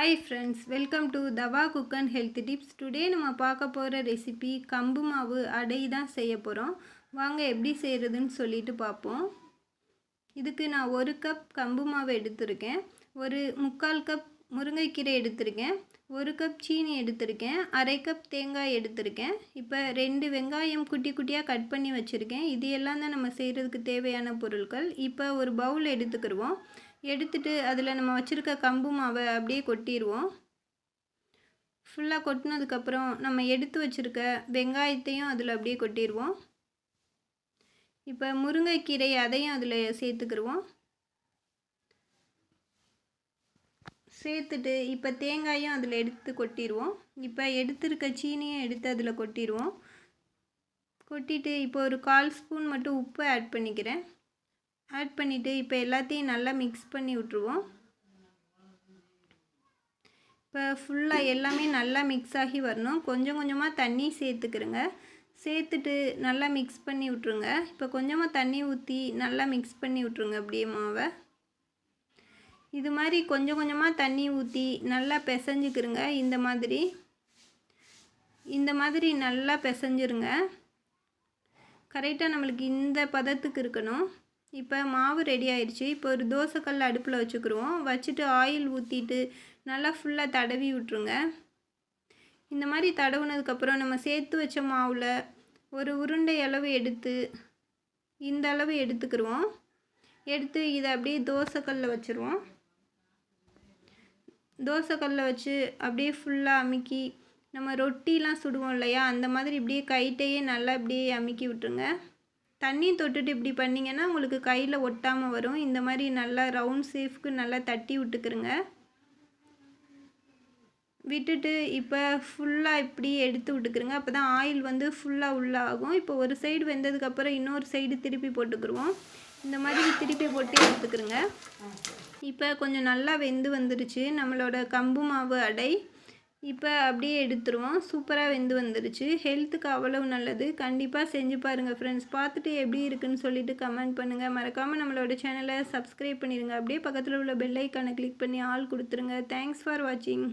Hi friends, welcome to Dava Cook and Health Tips. Today நம்ம பார்க்க போகிற recipe கம்பு மாவு அடை தான் செய்ய போகிறோம். வாங்க எப்படி செய்கிறதுன்னு சொல்லிட்டு பார்ப்போம். இதுக்கு நான் 1 கப் கம்பு மாவு எடுத்திருக்கேன், ஒரு 3/4 கப் முருங்கைக்கீரை எடுத்திருக்கேன், 1 கப் சீனி எடுத்திருக்கேன், அரை கப் தேங்காய் எடுத்திருக்கேன். இப்போ 2 வெங்காயம் குட்டி குட்டியாக கட் பண்ணி வச்சுருக்கேன். இது எல்லாம் தான் நம்ம செய்கிறதுக்கு தேவையான பொருட்கள். இப்போ ஒரு பவுல் எடுத்துக்கிடுவோம். எடுத்துட்டு அதில் நம்ம வச்சுருக்க கம்பு மாவை அப்படியே கொட்டிடுவோம். ஃபுல்லாக கொட்டினதுக்கப்புறம் நம்ம எடுத்து வச்சுருக்க வெங்காயத்தையும் அதில் அப்படியே கொட்டிடுவோம். இப்போ முருங்கைக்கீரை அதையும் அதில் சேர்த்துக்கிடுவோம். சேர்த்துட்டு இப்போ தேங்காயும் அதில் எடுத்து கொட்டிடுவோம். இப்போ எடுத்துருக்க சீனியும் எடுத்து அதில் கொட்டிடுவோம். கொட்டிட்டு இப்போ ஒரு 1/4 ஸ்பூன் மட்டும் உப்பு ஆட் பண்ணிக்கிறேன். ஆட் பண்ணிவிட்டு இப்போ எல்லாத்தையும் நல்லா மிக்ஸ் பண்ணி விட்ருவோம். இப்போ ஃபுல்லாக எல்லாமே நல்லா மிக்ஸ் ஆகி வரணும். கொஞ்சம் கொஞ்சமாக தண்ணி சேர்த்துக்கிறேங்க. சேர்த்துட்டு நல்லா மிக்ஸ் பண்ணி விட்ருங்க. இப்போ கொஞ்சமாக தண்ணி ஊற்றி நல்லா மிக்ஸ் பண்ணி விட்ருங்க. அப்படியே மாவை இது மாதிரி கொஞ்சம் கொஞ்சமாக தண்ணி ஊற்றி நல்லா பிசைஞ்சுக்கிறங்க. இந்த மாதிரி நல்லா பிசைஞ்சிருங்க. கரெக்டாக நம்மளுக்கு இந்த பதத்துக்கு இருக்கணும். இப்போ மாவு ரெடி ஆயிடுச்சு. இப்போ ஒரு தோசைக்கல் அடுப்பில் வச்சுக்கிடுவோம். வச்சுட்டு ஆயில் ஊற்றிட்டு நல்லா ஃபுல்லாக தடவி விட்ருங்க. இந்த மாதிரி தடவுனதுக்கப்புறம் நம்ம சேர்த்து வச்ச மாவில் ஒரு உருண்டை அளவு எடுத்து இந்த அளவு எடுத்துக்கிடுவோம். எடுத்து இதை அப்படியே தோசைக்கல்லில் வச்சுருவோம். தோசைக்கல்லில் வச்சு அப்படியே ஃபுல்லாக அமுக்கி நம்ம ரொட்டிலாம் சுடுவோம் இல்லையா, அந்த மாதிரி இப்படியே கைட்டையே நல்லா இப்படியே அமுக்கி விட்டுருங்க. தண்ணி தொட்டுட்டு இப்படி பண்ணிங்கன்னா உங்களுக்கு கையில் ஒட்டாமல் வரும். இந்த மாதிரி நல்லா ரவுண்ட் ஷேஃப்க்கு நல்லா தட்டி விட்டுக்கிறங்க. விட்டுட்டு இப்போ ஃபுல்லாக இப்படி எடுத்து விட்டுக்கிறங்க. அப்போ தான் ஆயில் வந்து ஃபுல்லாக உள்ளாகும். இப்போ ஒரு சைடு வெந்ததுக்கப்புறம் இன்னொரு சைடு திருப்பி போட்டுக்கிடுவோம். இந்த மாதிரி திருப்பி போட்டு எடுத்துக்கிறங்க. இப்போ கொஞ்சம் நல்லா வெந்து வந்துடுச்சு நம்மளோட கம்பு மாவு அடை. இப்போ அப்படியே எடுத்துருவோம். சூப்பராக வெந்து வந்துருச்சு. ஹெல்த்துக்கு அவ்வளவு நல்லது. கண்டிப்பாக செஞ்சு பாருங்கள் ஃப்ரெண்ட்ஸ். பார்த்துட்டு எப்படி இருக்குன்னு சொல்லிட்டு கமெண்ட் பண்ணுங்கள். மறக்காமல் நம்மளோட சேனலை சப்ஸ்கிரைப் பண்ணிடுங்க. அப்படியே பக்கத்தில் உள்ள பெல் ஐக்கானை கிளிக் பண்ணி ஆல் கொடுத்துருங்க. தேங்க்ஸ் ஃபார் வாட்சிங்.